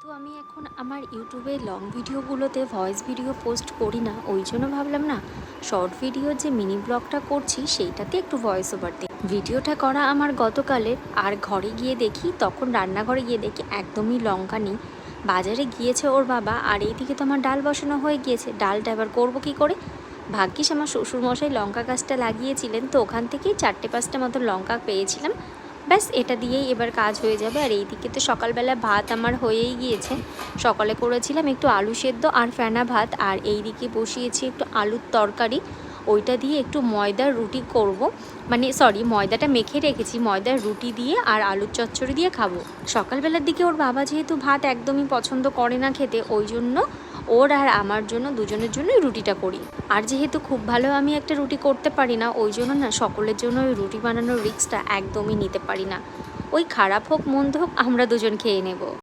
যেহেতু আমি এখন আমার ইউটিউবে লং ভিডিওগুলোতে ভয়েস ভিডিও পোস্ট করি না, ওই জন্য ভাবলাম না শর্ট ভিডিও যে মিনি ব্লগটা করছি সেইটাতে একটু ভয়েস ওভার দিই। ভিডিওটা করা আমার গতকালের, আর ঘরে গিয়ে দেখি, তখন রান্নাঘরে গিয়ে দেখি একদমই লঙ্কা নেই। বাজারে গিয়েছে ওর বাবা, আর এইদিকে তো আমার ডাল বসানো হয়ে গিয়েছে। ডালটা এবার করবো কী করে? ভাগ্যিস আমার শ্বশুরমশাই লঙ্কা গাছটা লাগিয়েছিলেন, তো ওখান থেকেই 4-5টা মতো লঙ্কা পেয়েছিলাম। ব্যাস এটা দিয়েই এবার কাজ হয়ে যাবে। আর এইদিকে তো সকালবেলা ভাত আমার হয়েই গিয়েছে। সকালে করেছিলাম একটু আলু সেদ্ধ আর ফেনা ভাত, আর এইদিকে বসিয়েছি একটু আলুর তরকারি। ওইটা দিয়ে একটু ময়দার রুটি করব, মানে সরি, ময়দাটা মেখে রেখেছি, ময়দার রুটি দিয়ে আর আলুর চচ্চড়ি দিয়ে খাবো। সকালবেলার দিকে ওর বাবা যেহেতু ভাত একদমই পছন্দ করে না খেতে, ওই জন্য ওর আর আমার জন্য দুজনের জন্যই রুটিটা করি। আর যেহেতু খুব ভালো আমি একটা রুটি করতে পারি না, ওই জন্য না সকলের জন্য ওই রুটি বানানোর রিস্কটা একদমই নিতে পারি না। ওই খারাপ হোক মন্দ হোক আমরা দুজন খেয়ে নেব।